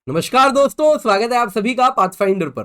नमस्कार दोस्तों, स्वागत है आप सभी का पाथफाइंडर पर।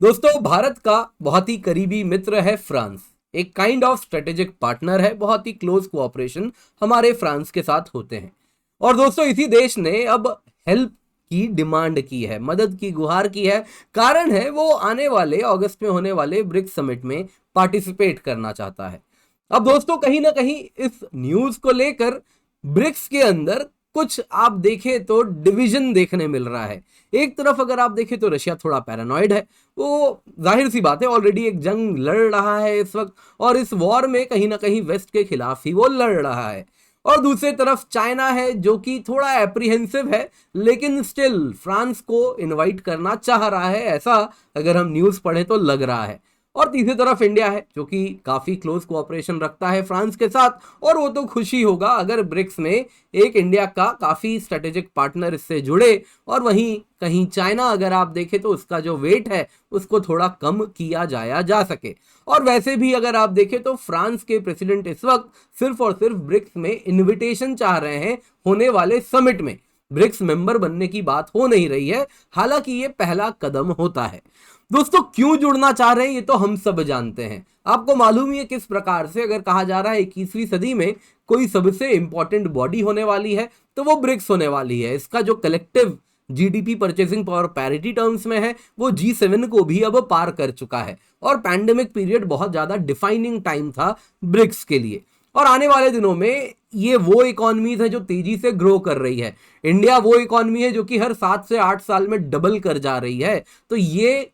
दोस्तों, भारत का बहुत ही करीबी मित्र है फ्रांस। एक काइंड ऑफ स्ट्रेटेजिक पार्टनर है। बहुत ही क्लोज कोऑपरेशन हमारे फ्रांस के साथ होते हैं। और दोस्तों, इसी देश ने अब हेल्प की डिमांड की है, मदद की गुहार की है। कारण है वो आने वाले अगस्त में होने वाले ब्रिक्स समिट में पार्टिसिपेट करना चाहता है। अब दोस्तों, कहीं ना कहीं इस न्यूज को लेकर ब्रिक्स के अंदर कुछ आप देखें तो डिवीजन देखने मिल रहा है। एक तरफ अगर आप देखें तो रशिया थोड़ा पैरानॉइड है। वो जाहिर सी बात है, ऑलरेडी एक जंग लड़ रहा है इस वक्त, और इस वॉर में कहीं ना कहीं वेस्ट के खिलाफ ही वो लड़ रहा है। और दूसरी तरफ चाइना है जो कि थोड़ा एप्रीहेंसिव है, लेकिन स्टिल फ्रांस को इनवाइट करना चाह रहा है, ऐसा अगर हम न्यूज पढ़े तो लग रहा है। और तीसरी तरफ इंडिया है जो कि काफी क्लोज कोऑपरेशन रखता है फ्रांस के साथ, और वो तो खुशी होगा अगर ब्रिक्स में एक इंडिया का काफी स्ट्रेटेजिक पार्टनर इससे जुड़े। और वहीं कहीं चाइना अगर आप देखें तो उसका जो वेट है उसको थोड़ा कम किया जाया जा सके। और वैसे भी अगर आप देखें तो फ्रांस के प्रेसिडेंट इस वक्त सिर्फ और सिर्फ ब्रिक्स में इन्विटेशन चाह रहे हैं होने वाले समिट में। ब्रिक्स मेंबर बनने की बात हो नहीं रही है, हालांकि ये पहला कदम होता है। दोस्तों, क्यों जुड़ना चाह रहे हैं ये तो हम सब जानते हैं। आपको मालूम ही है किस प्रकार से अगर कहा जा रहा है 21वीं सदी में कोई सबसे इंपॉर्टेंट बॉडी होने वाली है तो वो ब्रिक्स होने वाली है। इसका जो collective GDP purchasing power parity terms में है वो G7 को भी अब पार कर चुका है। और पैंडेमिक पीरियड बहुत ज्यादा डिफाइनिंग टाइम था ब्रिक्स के लिए। और आने वाले दिनों में ये वो इकोनॉमीज है जो तेजी से ग्रो कर रही है। इंडिया वो इकोनॉमी है जो कि हर 7 से 8 साल में डबल कर जा रही है। तो ये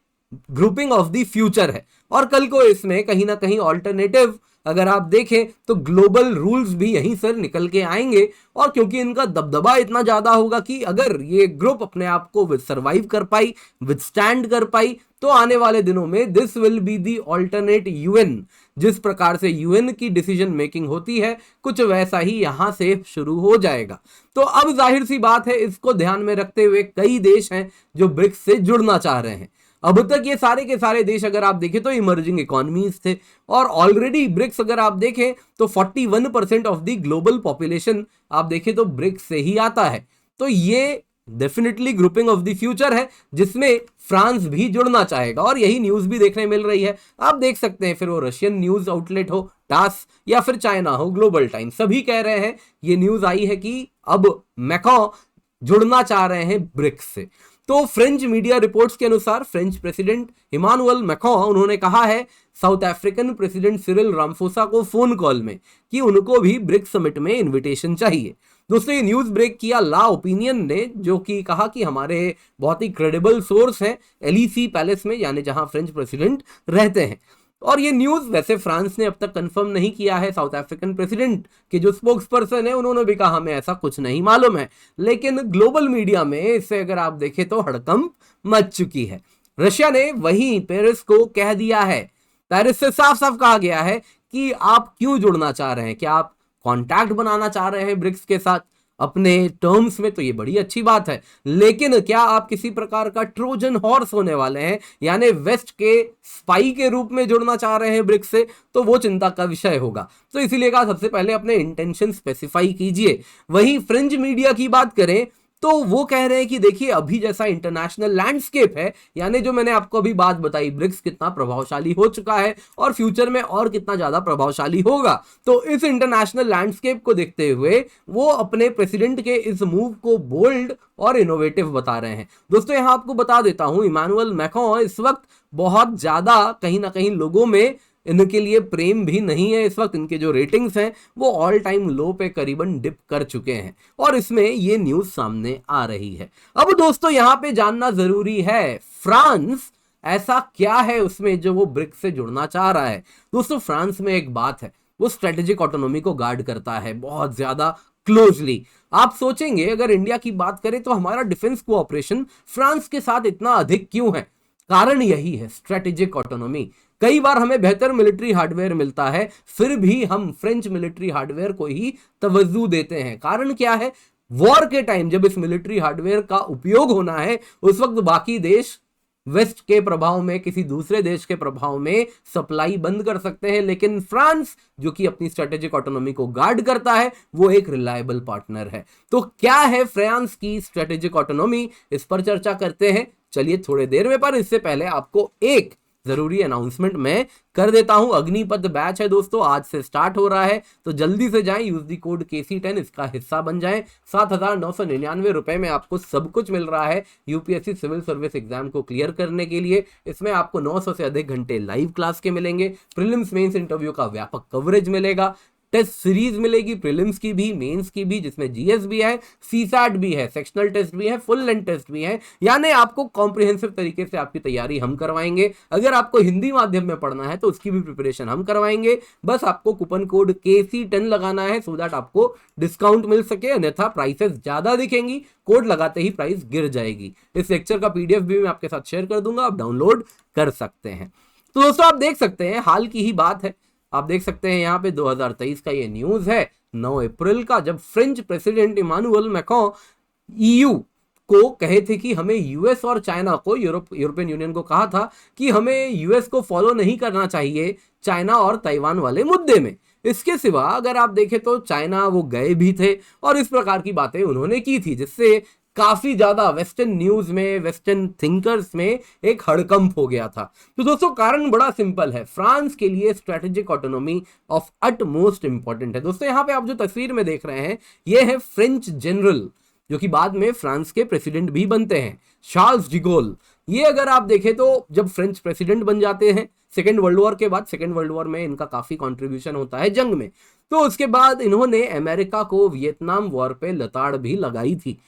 ग्रुपिंग ऑफ द फ्यूचर है। और कल को इसमें कहीं ना कहीं ऑल्टरनेटिव अगर आप देखें तो ग्लोबल रूल्स भी यहीं से निकल के आएंगे। और क्योंकि इनका दबदबा इतना ज्यादा होगा कि अगर ये ग्रुप अपने आप को सरवाइव कर पाई, विथस्टैंड कर पाई, तो आने वाले दिनों में this will be the alternate UN. जिस प्रकार से यूएन की डिसीजन मेकिंग होती है, कुछ वैसा ही यहां से शुरू हो जाएगा। तो अब जाहिर सी बात है, इसको ध्यान में रखते हुए कई देश हैं जो ब्रिक्स से जुड़ना चाह रहे हैं। अब तक ये सारे के सारे देश अगर आप देखें तो इमर्जिंग इकोनॉमीज थे, और ऑलरेडी ब्रिक्स अगर आप देखें तो 41% ऑफ द ग्लोबल पॉपुलेशन आप देखें तो ब्रिक्स से ही आता है। तो ये definitely grouping of the future है जिसमें फ्रांस भी जुड़ना चाहेगा, और यही न्यूज भी देखने मिल रही है। आप देख सकते हैं, फिर वो रशियन न्यूज आउटलेट हो टास या फिर चाइना हो ग्लोबल टाइम, सभी कह रहे हैं, ये न्यूज आई है कि अब मैक्रों जुड़ना चाह रहे हैं ब्रिक्स से। तो फ्रेंच मीडिया रिपोर्ट्स के अनुसार फ्रेंच प्रेसिडेंट इमानुएल मैक्रों उन्होंने कहा है south African president Cyril Ramaphosa को फोन कॉल में कि उनको भी ब्रिक्स समिट में इनविटेशन चाहिए। दोस्तों, ये न्यूज ब्रेक किया ला ओपिनियन ने, जो कि कहा कि हमारे बहुत ही क्रेडिबल सोर्स हैं एलीसी पैलेस में, यानी जहां फ्रेंच प्रेसिडेंट रहते हैं। और ये न्यूज वैसे फ्रांस ने अब तक कंफर्म नहीं किया है। साउथ अफ्रीकन प्रेसिडेंट के जो स्पोक्स पर्सन है उन्होंने भी कहा हमें ऐसा कुछ नहीं मालूम है, लेकिन ग्लोबल मीडिया में इससे अगर आप देखें तो हड़कंप मच चुकी है। रशिया ने वहीं पेरिस को कह दिया है, पेरिस से साफ साफ कहा गया है कि आप क्यों जुड़ना चाह रहे हैं, क्या आप कॉन्टैक्ट बनाना चाह रहे हैं ब्रिक्स के साथ अपने टर्म्स में, तो ये बड़ी अच्छी बात है। लेकिन क्या आप किसी प्रकार का ट्रोजन हॉर्स होने वाले हैं, यानी वेस्ट के स्पाई के रूप में जुड़ना चाह रहे हैं ब्रिक्स से, तो वो चिंता का विषय होगा। तो इसीलिए कहा सबसे पहले अपने इंटेंशन स्पेसिफाई कीजिए। वहीं फ्रेंच मीडिया की बात करें तो वो कह रहे हैं कि देखिए, अभी जैसा इंटरनेशनल लैंडस्केप है, यानी जो मैंने आपको अभी बात बताई, ब्रिक्स कितना प्रभावशाली हो चुका है और फ्यूचर में और कितना ज्यादा प्रभावशाली होगा। तो इस इंटरनेशनल लैंडस्केप को देखते हुए वो अपने प्रेसिडेंट के इस मूव को बोल्ड और इनोवेटिव बता रहे हैं। दोस्तों, यहां आपको बता देता हूं, इमानुएल मैक्रों इस वक्त बहुत ज्यादा कहीं ना कहीं लोगों में इनके लिए प्रेम भी नहीं है। इस वक्त इनके जो रेटिंग्स हैं वो ऑल टाइम लो पे करीबन डिप कर चुके हैं, और इसमें ये न्यूज सामने आ रही है। अब दोस्तों, यहां पे जानना जरूरी है, फ्रांस ऐसा क्या है उसमें जो वो ब्रिक्स से जुड़ना चाह रहा है। दोस्तों, फ्रांस में एक बात है, वो स्ट्रेटेजिक ऑटोनॉमी को गार्ड करता है बहुत ज्यादा क्लोजली। आप सोचेंगे अगर इंडिया की बात करें तो हमारा डिफेंस कोऑपरेशन फ्रांस के साथ इतना अधिक क्यों है? कारण यही है, स्ट्रेटेजिक ऑटोनॉमी। कई बार हमें बेहतर मिलिट्री हार्डवेयर मिलता है, फिर भी हम फ्रेंच मिलिट्री हार्डवेयर को ही तवज्जो देते हैं। कारण क्या है? वॉर के टाइम जब इस मिलिट्री हार्डवेयर का उपयोग होना है, उस वक्त बाकी देश वेस्ट के प्रभाव में, किसी दूसरे देश के प्रभाव में सप्लाई बंद कर सकते हैं, लेकिन फ्रांस जो कि अपनी स्ट्रेटेजिक ऑटोनॉमी को गार्ड करता है वो एक रिलायबल पार्टनर है। तो क्या है फ्रांस की स्ट्रेटेजिक ऑटोनॉमी, इस पर चर्चा करते हैं, चलिए थोड़ी देर में। पर इससे पहले आपको एक जरूरी अनाउंसमेंट मैं कर देता हूं। अग्निपथ बैच है दोस्तों, आज से स्टार्ट हो रहा है, तो जल्दी से जाएं, यूज दी कोड KC10, इसका हिस्सा बन जाएं। 7,999 रुपए में आपको सब कुछ मिल रहा है यूपीएससी सिविल सर्विस एग्जाम को क्लियर करने के लिए। इसमें आपको 900 से अधिक घंटे लाइव क्लास के मिलेंगे, प्रीलिम्स मेंस इंटरव्यू का व्यापक कवरेज मिलेगा, टेस्ट सीरीज मिलेगी, प्रीलिम्स की भी, मेंस की भी, जिसमें जीएस भी है, सीसैट भी है, सेक्शनल टेस्ट भी है, फुल लेंथ टेस्ट भी है, यानी आपको कॉम्प्रिहेंसिव तरीके से आपकी तैयारी हम करवाएंगे। अगर आपको हिंदी माध्यम में पढ़ना है तो उसकी भी प्रिपरेशन हम करवाएंगे। बस आपको कूपन कोड KC10 लगाना है सो दैट आपको डिस्काउंट मिल सके, अन्यथा प्राइसेस ज्यादा दिखेंगी, कोड लगाते ही प्राइस गिर जाएगी। इस लेक्चर का PDF भी मैं आपके साथ शेयर कर दूंगा, आप डाउनलोड कर सकते हैं। तो दोस्तों आप देख सकते हैं, हाल की ही बात है, आप देख सकते हैं यहाँ पे 2023 का ये न्यूज है 9 अप्रैल का, जब French president Emmanuel Macron EU को कहे थे कि हमें यूएस और चाइना को, यूरोपियन यूनियन को कहा था कि हमें यूएस को फॉलो नहीं करना चाहिए चाइना और ताइवान वाले मुद्दे में। इसके सिवा अगर आप देखें तो चाइना वो गए भी थे और इस प्रकार की बातें उन्होंने की थी, जिससे काफी ज्यादा वेस्टर्न न्यूज में, वेस्टर्न थिंकर्स में एक हड़कंप हो गया था। तो दोस्तों कारण बड़ा सिंपल है, फ्रांस के लिए strategic autonomy of utmost important है। दोस्तों यहाँ पे आप जो तस्वीर में देख रहे हैं ये है फ्रेंच जनरल, जो कि बाद में फ्रांस के प्रेसिडेंट भी बनते हैं, चार्ल्स डिगोल। ये अगर आप देखें तो जब फ्रेंच प्रेसिडेंट बन जाते हैं सेकेंड वर्ल्ड वॉर के बाद, सेकेंड वर्ल्ड वॉर में इनका काफी कंट्रीब्यूशन होता है जंग में, तो उसके बाद इन्होंने अमेरिका को वियतनाम वॉर पे लताड़ भी लगाई थी।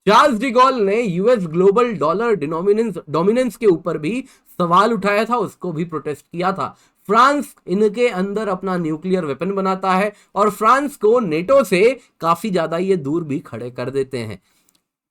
चार्ल्स डिगोल ने यूएस ग्लोबल डॉलर डोमिनेंस के ऊपर भी सवाल उठाया था, उसको भी प्रोटेस्ट किया था। फ्रांस इनके अंदर अपना न्यूक्लियर वेपन बनाता है और फ्रांस को नेटो से काफी ज्यादा ये दूर भी खड़े कर देते हैं।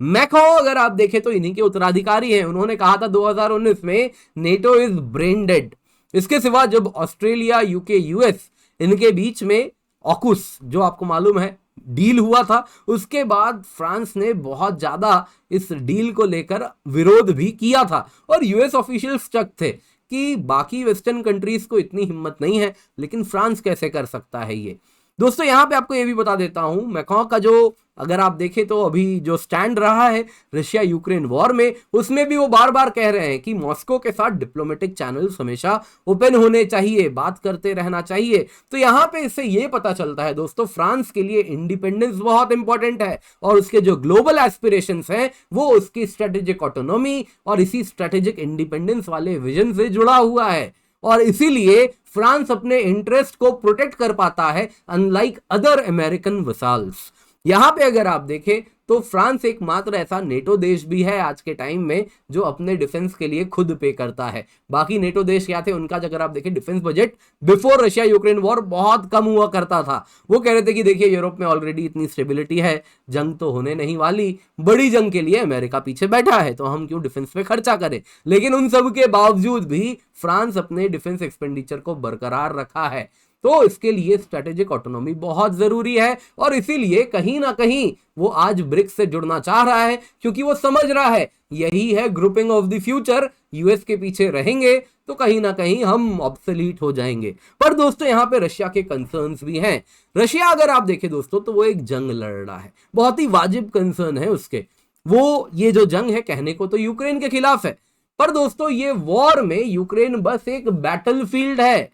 मैक्रों अगर आप देखें तो इन्हीं के उत्तराधिकारी हैं, उन्होंने कहा था 2019 में नेटो इज ब्रेन डेड। इसके सिवा जब ऑस्ट्रेलिया, यूके, यूएस इनके बीच में ऑकुस जो आपको मालूम है डील हुआ था, उसके बाद फ्रांस ने बहुत ज्यादा इस डील को लेकर विरोध भी किया था और यूएस ऑफिशियल्स स्टक थे कि बाकी वेस्टर्न कंट्रीज को इतनी हिम्मत नहीं है, लेकिन फ्रांस कैसे कर सकता है ये। दोस्तों यहां पे आपको ये भी बता देता हूं, मैक्रों का जो अगर आप देखें तो अभी जो स्टैंड रहा है रशिया यूक्रेन वॉर में, उसमें भी वो बार बार कह रहे हैं कि मॉस्को के साथ डिप्लोमेटिक चैनल्स हमेशा ओपन होने चाहिए, बात करते रहना चाहिए। तो यहां पे इससे ये पता चलता है दोस्तों फ्रांस के लिए इंडिपेंडेंस बहुत इंपॉर्टेंट है और उसके जो ग्लोबल एस्पिरेशंस हैं वो उसकी स्ट्रेटेजिक ऑटोनॉमी और इसी स्ट्रेटेजिक इंडिपेंडेंस वाले विजन से जुड़ा हुआ है और इसीलिए फ्रांस अपने इंटरेस्ट को प्रोटेक्ट कर पाता है अनलाइक अदर अमेरिकन वसाल्स। यहां पे अगर आप देखें तो फ्रांस एकमात्र ऐसा नेटो देश भी है आज के टाइम में जो अपने डिफेंस के लिए खुद पे करता है। बाकी नेटो देश क्या थे, उनका अगर आप देखें defence budget before Russia Ukraine war बहुत कम हुआ करता था। वो कह रहे थे कि देखिए यूरोप में ऑलरेडी इतनी स्टेबिलिटी है, जंग तो होने नहीं वाली, बड़ी जंग के लिए अमेरिका पीछे बैठा है तो हम क्यों डिफेंस पे खर्चा करें। लेकिन उन सब के बावजूद भी फ्रांस अपने डिफेंस एक्सपेंडिचर को बरकरार रखा है। तो इसके लिए स्ट्रेटेजिक ऑटोनॉमी बहुत जरूरी है और इसीलिए कहीं ना कहीं वो आज ब्रिक्स से जुड़ना चाह रहा है, क्योंकि वो समझ रहा है यही है grouping of the future. US के पीछे रहेंगे तो कहीं ना कहीं हम ऑब्सोलीट हो जाएंगे। पर दोस्तों यहाँ पे रशिया के कंसर्न्स भी हैं। रशिया अगर आप देखें दोस्तों तो वो एक जंग लड़ रहा है, बहुत ही वाजिब कंसर्न है उसके। वो ये जो जंग है कहने को तो यूक्रेन के खिलाफ है, पर दोस्तों ये वॉर में यूक्रेन बस एक बैटलफील्ड है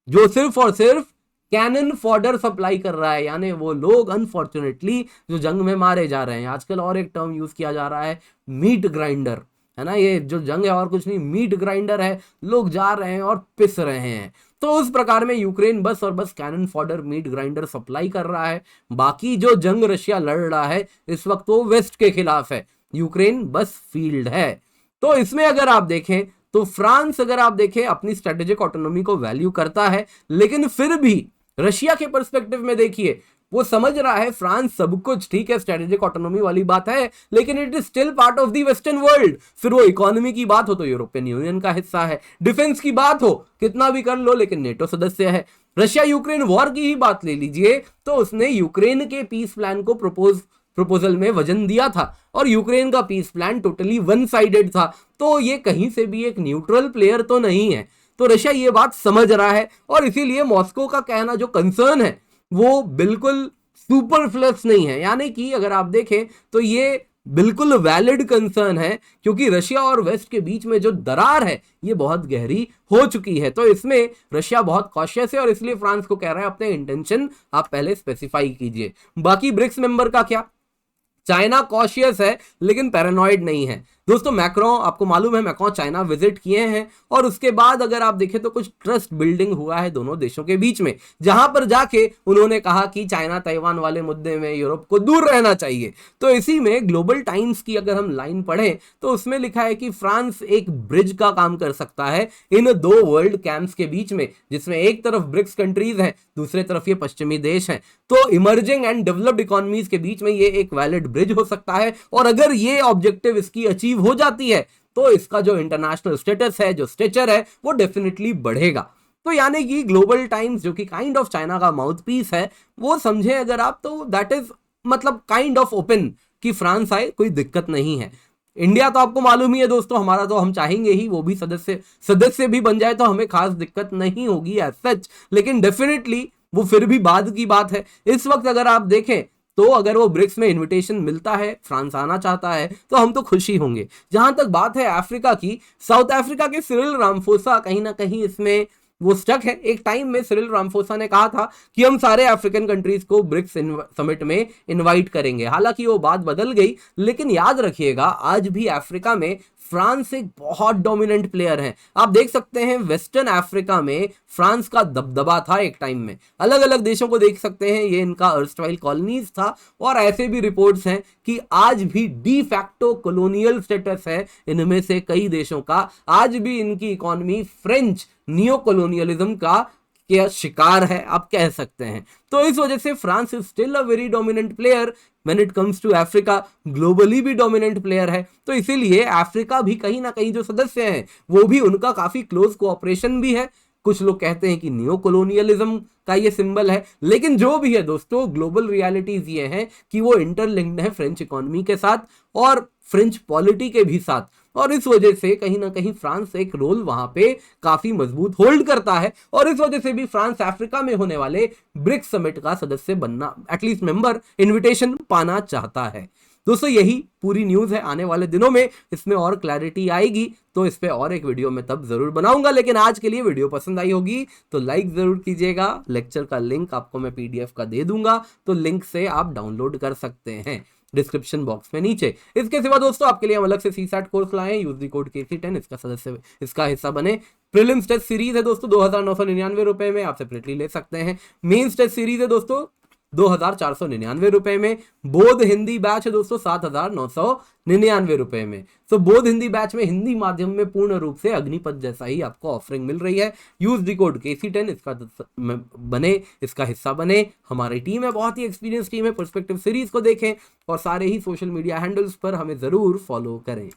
जो सिर्फ और सिर्फ कैनन फॉडर सप्लाई कर रहा है। यानी वो लोग अनफॉर्चुनेटली जो जंग में मारे जा रहे हैं, आजकल और एक टर्म यूज किया जा रहा है मीट ग्राइंडर, है ना, ये जो जंग है और कुछ नहीं मीट ग्राइंडर है, लोग जा रहे हैं और पिस रहे हैं। तो उस प्रकार में यूक्रेन बस और बस cannon fodder meat grinder supply कर रहा है। बाकी जो जंग रशिया लड़ रहा है इस वक्त वो वेस्ट के खिलाफ है, यूक्रेन बस फील्ड है। तो इसमें अगर आप देखें तो फ्रांस अगर आप देखें अपनी स्ट्रेटेजिक ऑटोनॉमी को वैल्यू करता है, लेकिन फिर भी रशिया के पर्सपेक्टिव में देखिए वो समझ रहा है फ्रांस सब कुछ ठीक है, स्ट्रेटेजिक ऑटोनॉमी वाली बात है, लेकिन it is still part of the western world. फिर वो इकोनॉमी की बात हो तो यूरोपियन यूनियन का हिस्सा है, डिफेंस की बात हो कितना भी कर लो लेकिन नेटो सदस्य है। रशिया यूक्रेन वॉर की ही बात ले लीजिए तो उसने यूक्रेन के पीस प्लान को प्रपोज प्रपोजल में वजन दिया था और यूक्रेन का peace plan totally one sided था। तो ये कहीं से भी एक न्यूट्रल प्लेयर तो नहीं है। तो रशिया ये बात समझ रहा है और इसीलिए मॉस्को का कहना जो कंसर्न है वो बिल्कुल सुपरफ्लस नहीं है, यानी कि अगर आप देखें तो ये बिल्कुल वैलिड कंसर्न है, क्योंकि रशिया और वेस्ट के बीच में जो दरार है ये बहुत गहरी हो चुकी है। तो इसमें रशिया बहुत कॉशियस है और इसलिए फ्रांस को कह रहा है अपने इंटेंशन आप पहले स्पेसिफाई कीजिए। बाकी ब्रिक्स मेंबर का क्या? चाइना कॉशियस है लेकिन पैरानॉइड नहीं है। दोस्तों मैक्रोन, आपको मालूम है मैक्रोन चाइना विजिट किए हैं और उसके बाद अगर आप देखें तो कुछ ट्रस्ट बिल्डिंग हुआ है दोनों देशों के बीच में, जहां पर जाके उन्होंने कहा कि चाइना ताइवान वाले मुद्दे में यूरोप को दूर रहना चाहिए। तो इसी में ग्लोबल टाइम्स की अगर हम लाइन पढ़ें तो उसमें लिखा है कि फ्रांस एक ब्रिज का काम कर सकता है इन दो वर्ल्ड कैंप्स के बीच में, जिसमें एक तरफ ब्रिक्स कंट्रीज हैं, दूसरे तरफ ये पश्चिमी देश हैं। तो इमर्जिंग एंड डेवलप्ड इकोनॉमीज के बीच में ये एक वैलिड ब्रिज हो सकता है और अगर ये ऑब्जेक्टिव इसकी अचीव हो जाती है तो इसका जो इंटरनेशनल स्टेटस है, जो स्टेचर है, वो डेफिनेटली बढ़ेगा। तो यानी कि ग्लोबल टाइम्स जो कि काइंड ऑफ चाइना का माउथ पीस है, वो समझे अगर आप तो दैट इज मतलब काइंड ऑफ ओपन कि फ्रांस आए कोई दिक्कत नहीं है। इंडिया तो आपको मालूम ही है दोस्तों, हमारा तो हम चाहेंगे ही वो भी सदस्य भी बन जाए तो हमें खास दिक्कत नहीं होगी एज सच, लेकिन डेफिनेटली वो फिर भी बाद की बात है। इस वक्त अगर आप देखें तो अगर वो ब्रिक्स में इनविटेशन मिलता है, फ्रांस आना चाहता है, तो हम तो खुशी होंगे। जहां तक बात है अफ्रीका की, साउथ अफ्रीका के सिरिल रामफोसा कहीं ना कहीं इसमें वो स्टक है। एक टाइम में सिरिल रामफोसा ने कहा था कि हम सारे अफ्रीकन कंट्रीज को ब्रिक्स समिट में इनवाइट करेंगे। हालांकि वो बात बदल गई, लेकिन याद रखिएगा आज भी अफ्रीका में फ्रांस एक बहुत डोमिनेंट प्लेयर है। आप देख सकते हैं वेस्टर्न अफ्रीका में फ्रांस का दबदबा था एक टाइम में। अलग अलग देशों को देख सकते हैं, ये इनका अर्स्टवाइल कॉलोनीज था और ऐसे भी रिपोर्ट्स हैं कि आज भी डी फैक्टो कॉलोनियल स्टेटस है इनमें से कई देशों का। आज भी इनकी इकोनॉमी फ्रेंच नियो कॉलोनियलिज्म का शिकार है आप कह सकते हैं। तो इस वजह से France is still a very dominant player when it comes to Africa, globally भी डोमिनेंट प्लेयर है। तो इसीलिए अफ्रीका भी कहीं ना कहीं जो सदस्य हैं वो भी उनका काफी क्लोज कोऑपरेशन भी है। कुछ लोग कहते हैं कि नियो कॉलोनियलिज्म का ये सिंबल है, लेकिन जो भी है दोस्तों ग्लोबल रियलिटीज ये हैं कि वो इंटरलिंक्ड है फ्रेंच इकोनॉमी के साथ और फ्रेंच पॉलिटी के भी साथ, और इस वजह से कहीं ना कहीं फ्रांस एक रोल वहां पे काफी मजबूत होल्ड करता है और इस वजह से भी फ्रांस अफ्रीका में होने वाले ब्रिक्स समिट का सदस्य बनना, एटलीस्ट मेंबर इनविटेशन पाना चाहता है। दोस्तों यही पूरी न्यूज है। आने वाले दिनों में इसमें और क्लैरिटी आएगी तो इस पे और एक वीडियो मैं तब जरूर बनाऊंगा, लेकिन आज के लिए वीडियो पसंद आई होगी तो लाइक जरूर कीजिएगा। लेक्चर का लिंक आपको मैं पीडीएफ का दे दूंगा, तो लिंक से आप डाउनलोड कर सकते हैं डिस्क्रिप्शन बॉक्स में नीचे। इसके सिवा दोस्तों आपके लिए हम अलग से CSAT कोर्स लाए हैं, यूज द कोड KC10 इसका हिस्सा बने। प्रीलिम्स टेस्ट सीरीज है दोस्तों 2999 रुपए में, आप सेपरेटली ले सकते हैं। मेंस टेस्ट सीरीज है दोस्तों 2499 रुपए में। बोध हिंदी बैच है दोस्तों 7999 रुपए में। तो बोध हिंदी बैच में हिंदी माध्यम में पूर्ण रूप से अग्निपथ जैसा ही आपको ऑफरिंग मिल रही है। यूज द कोड KC10 इसका हिस्सा बने। हमारी टीम है, बहुत ही एक्सपीरियंस टीम है। पर्सपेक्टिव सीरीज को देखें और सारे ही सोशल मीडिया हैंडल्स पर हमें जरूर फॉलो करें।